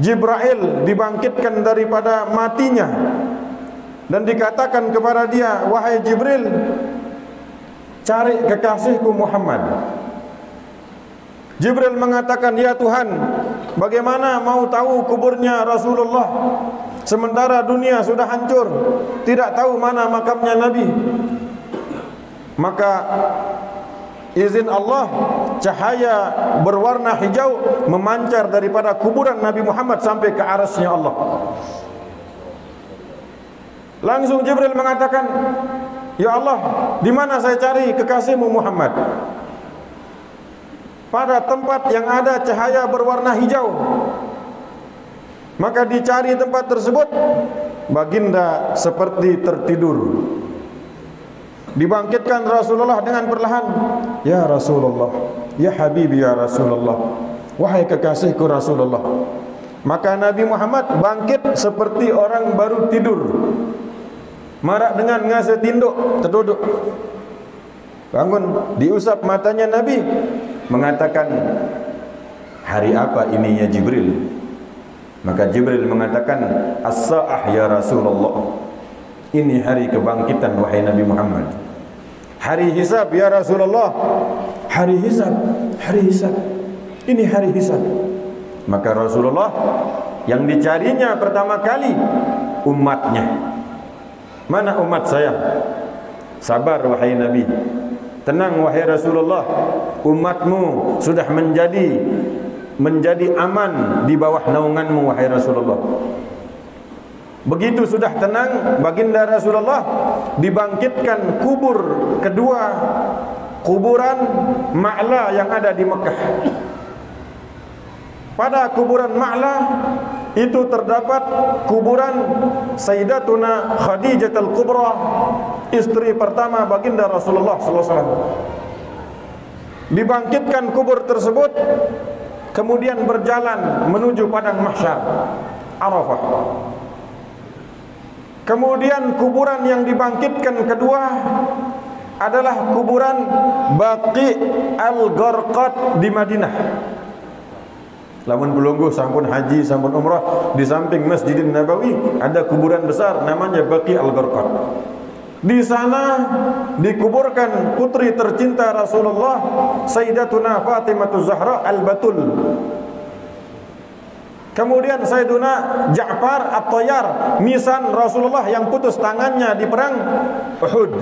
Jibril dibangkitkan daripada matinya dan dikatakan kepada dia, wahai Jibril, cari kekasihku Muhammad. Jibril mengatakan, ya Tuhan, bagaimana mau tahu kuburnya Rasulullah sementara dunia sudah hancur, tidak tahu mana makamnya Nabi. Maka izin Allah, cahaya berwarna hijau memancar daripada kuburan Nabi Muhammad sampai ke arasnya Allah. Langsung Jibril mengatakan, ya Allah, di mana saya cari kekasihmu Muhammad? Pada tempat yang ada cahaya berwarna hijau. Maka dicari tempat tersebut, baginda seperti tertidur. Dibangkitkan Rasulullah dengan perlahan, ya Rasulullah, ya Habibi ya Rasulullah, wahai kekasihku Rasulullah. Maka Nabi Muhammad bangkit seperti orang baru tidur, marak dengan ngase tinduk, terduduk. Bangun, diusap matanya Nabi, mengatakan, hari apa ini ya Jibril? Maka Jibril mengatakan, as-sa'ah ya Rasulullah, ini hari kebangkitan wahai Nabi Muhammad. Hari hisab ya Rasulullah, hari hisab, hari hisab, ini hari hisab. Maka Rasulullah yang dicarinya pertama kali umatnya. Mana umat saya? Sabar wahai Nabi, tenang wahai Rasulullah, umatmu sudah menjadi aman di bawah naunganmu wahai Rasulullah. Begitu sudah tenang, baginda Rasulullah dibangkitkan kubur kedua, kuburan Ma'la yang ada di Mekah. Pada kuburan Ma'la itu terdapat kuburan Sayyidatuna Khadijah Al-Kubra, istri pertama baginda Rasulullah SAW. Dibangkitkan kubur tersebut, kemudian berjalan menuju padang mahsyar Arafah. Kemudian kuburan yang dibangkitkan kedua adalah kuburan Baqi Al-Gharqad di Madinah. Lamun pelungguh sampun haji, sampun umrah, di samping Masjidin Nabawi ada kuburan besar namanya Baqi Al-Gharqad. Di sana dikuburkan putri tercinta Rasulullah, Sayyidatuna Fatimah Zahra Al-Batul. Kemudian Sayyiduna Ja'far At-Tayyar, misan Rasulullah yang putus tangannya di perang Uhud.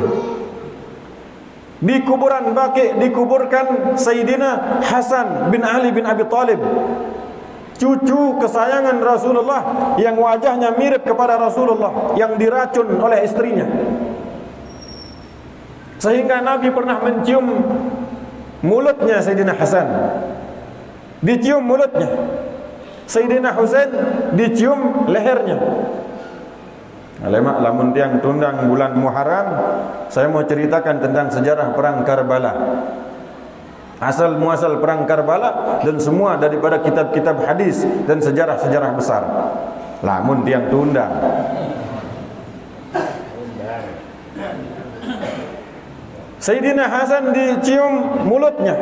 Di kuburan Baqi dikuburkan Sayyidina Hasan bin Ali bin Abi Thalib, cucu kesayangan Rasulullah yang wajahnya mirip kepada Rasulullah, yang diracun oleh istrinya. Sehingga Nabi pernah mencium mulutnya Sayyidina Hasan, dicium mulutnya. Sayyidina Husain dicium lehernya. Lemak lamun tiang tundang bulan Muharram, saya mau ceritakan tentang sejarah perang Karbala. Asal muasal perang Karbala dan semua daripada kitab-kitab hadis dan sejarah-sejarah besar. Lamun tiang tundang. Sayyidina Hasan dicium mulutnya,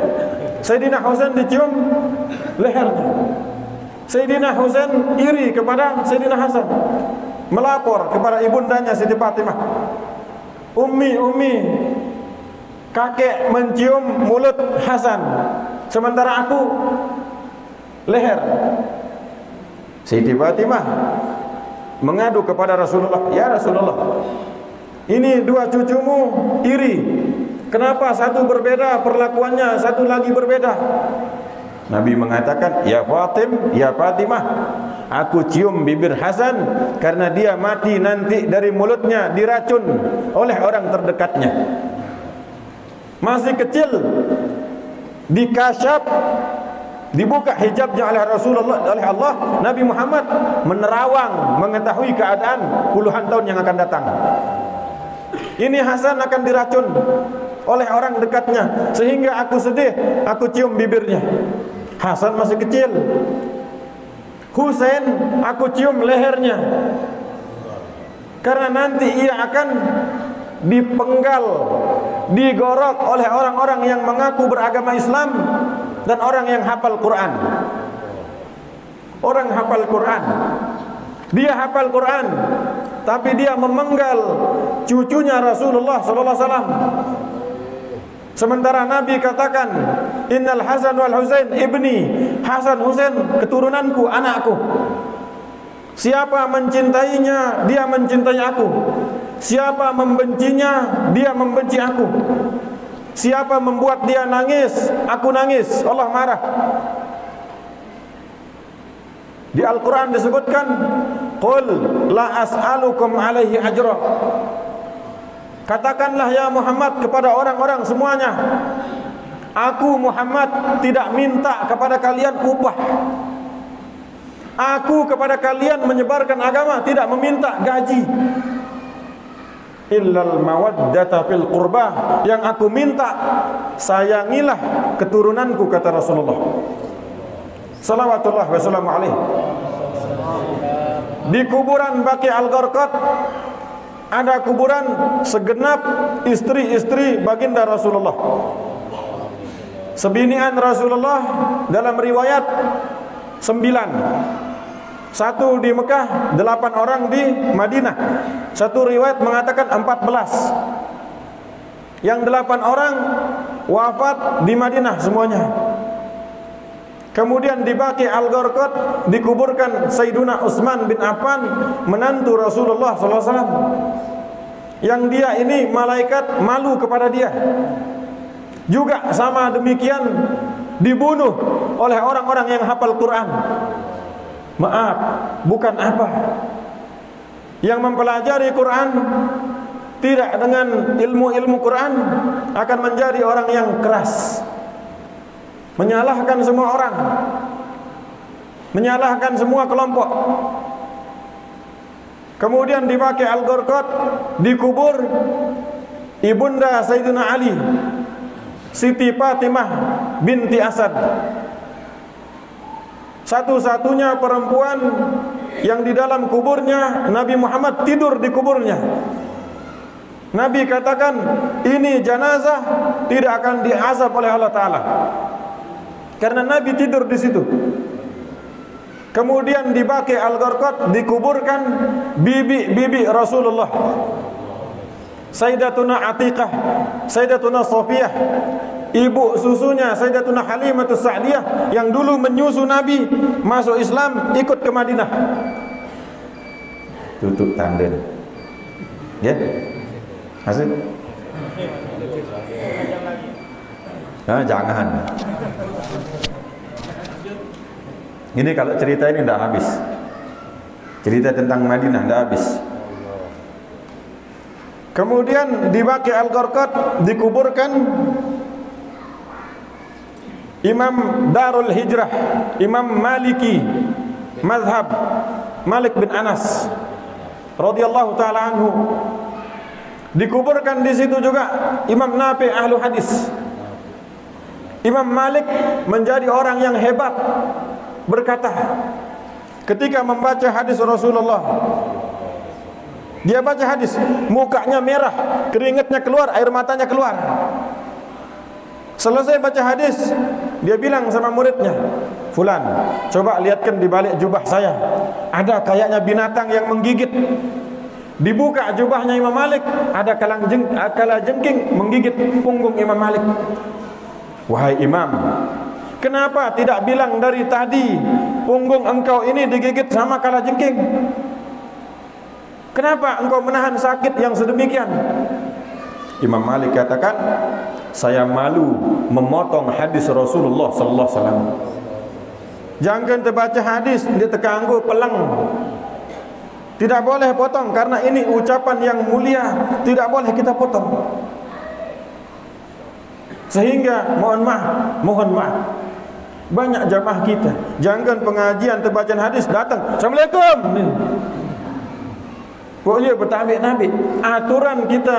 Sayyidina Husain dicium lehernya. Sayyidina Husain iri kepada Sayyidina Hasan, melapor kepada ibundanya Siti Fatimah, Ummi, kakek mencium mulut Hasan, sementara aku leher. Siti Fatimah mengadu kepada Rasulullah, ya Rasulullah, ini dua cucumu iri, kenapa satu berbeda perlakuannya, satu lagi berbeda? Nabi mengatakan, ya Fatimah, aku cium bibir Hasan karena dia mati nanti dari mulutnya diracun oleh orang terdekatnya. Masih kecil, dikasyaf, dibuka hijabnya oleh Rasulullah, oleh Allah, Nabi Muhammad menerawang mengetahui keadaan puluhan tahun yang akan datang. Ini Hasan akan diracun oleh orang dekatnya, sehingga aku sedih, aku cium bibirnya. Hasan masih kecil. Husain aku cium lehernya, karena nanti ia akan dipenggal, digorok oleh orang-orang yang mengaku beragama Islam dan orang yang hafal Quran. orang hafal Quran. Dia hafal Quran, tapi dia memenggal cucunya Rasulullah sallallahu alaihi wasallam. Sementara Nabi katakan, Innal Hasan wal Husain ibni, Hasan Husain keturunanku, anakku. Siapa mencintainya, dia mencintai aku. Siapa membencinya, dia membenci aku. Siapa membuat dia nangis, aku nangis. Allah marah. Di Al-Quran disebutkan, Qul la as'alukum alaihi ajra. Katakanlah ya Muhammad kepada orang-orang semuanya, aku Muhammad tidak minta kepada kalian upah. Aku kepada kalian menyebarkan agama tidak meminta gaji. Illal mawaddata fil qurbah. Yang aku minta, sayangilah keturunanku, kata Rasulullah salawatullah wassalamu alaihi. Di kuburan Baqi Al-Gharqad ada kuburan segenap istri-istri baginda Rasulullah. Sebinian Rasulullah dalam riwayat 9. 1 di Mekah, 8 orang di Madinah. Satu riwayat mengatakan 14. Yang 8 orang wafat di Madinah semuanya. Kemudian di Baqi Al-Gharqad dikuburkan Sayyiduna Utsman bin Affan, menantu Rasulullah SAW. Yang dia ini malaikat malu kepada dia. Juga sama demikian dibunuh oleh orang-orang yang hafal Quran. Maaf, bukan apa. Yang mempelajari Quran tidak dengan ilmu-ilmu Quran akan menjadi orang yang keras, menyalahkan semua orang, menyalahkan semua kelompok. Kemudian di Baqi Al-Gharqad dikubur ibunda Sayyidina Ali, Siti Fatimah binti Asad, satu-satunya perempuan yang di dalam kuburnya Nabi Muhammad tidur di kuburnya. Nabi katakan, ini jenazah tidak akan diazab oleh Allah Ta'ala, karena Nabi tidur di situ. Kemudian di Baqi Al-Gharqad dikuburkan bibi-bibi Rasulullah, Sayyidatuna Atiqah, Sayyidatuna Safiyah, ibu susunya Sayyidatuna Halimatus Sa'diyah yang dulu menyusu Nabi masuk Islam, ikut ke Madinah. Tutup tanden. Ya? Asik? Nah, jangan. Ini kalau cerita ini tidak habis. Cerita tentang Madinah tidak habis. Kemudian di Baqi Al-Gharqad dikuburkan Imam Darul Hijrah, Imam Maliki mazhab, Malik bin Anas radhiyallahu taala anhu. Dikuburkan di situ juga Imam Nafi ahlu hadis. Imam Malik menjadi orang yang hebat, berkata ketika membaca hadis Rasulullah, dia baca hadis, mukanya merah, keringatnya keluar, air matanya keluar. Selesai baca hadis, dia bilang sama muridnya, Fulan, coba lihatkan di balik jubah saya, ada kayaknya binatang yang menggigit. Dibuka jubahnya Imam Malik, ada kalajengking menggigit punggung Imam Malik. Wahai Imam, kenapa tidak bilang dari tadi punggung engkau ini digigit sama kalajengking? Kenapa engkau menahan sakit yang sedemikian? Imam Malik katakan, saya malu memotong hadis Rasulullah sallallahu alaihi wasallam. Jangan terbaca hadis dia terganggu pelang. Tidak boleh potong karena ini ucapan yang mulia, tidak boleh kita potong. Sehingga mohon maaf, banyak jamaah kita jangan pengajian terbacaan hadis datang, Assalamualaikum. Pokoknya bertabik-tabik. Aturan kita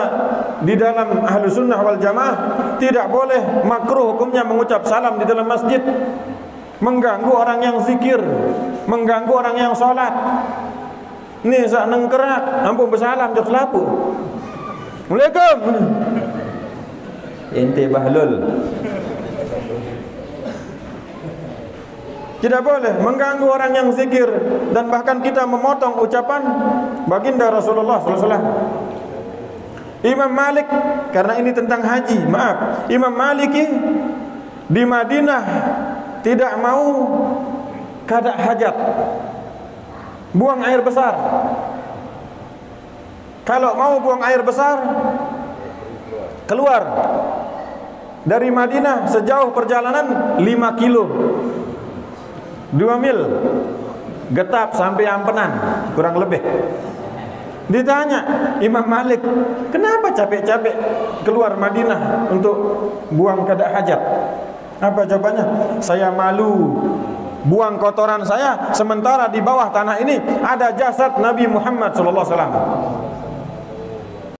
di dalam Ahlus Sunnah wal Jamaah tidak boleh makruh hukumnya mengucap salam di dalam masjid, mengganggu orang yang zikir, mengganggu orang yang sholat. Ni sak nengkerak, ampun bersalam jok selapu. Assalamualaikum. Ente bahlul. Tidak boleh mengganggu orang yang zikir, dan bahkan kita memotong ucapan baginda Rasulullah SAW. Imam Malik, karena ini tentang haji, maaf, Imam Maliki di Madinah tidak mau qada hajat, buang air besar. Kalau mau buang air besar, keluar dari Madinah sejauh perjalanan 5 kilo, 2 mil, Getap sampai Ampenan, kurang lebih. Ditanya Imam Malik, kenapa capek-capek keluar Madinah untuk buang qada hajat? Apa jawabannya? Saya malu buang kotoran saya, sementara di bawah tanah ini ada jasad Nabi Muhammad SAW.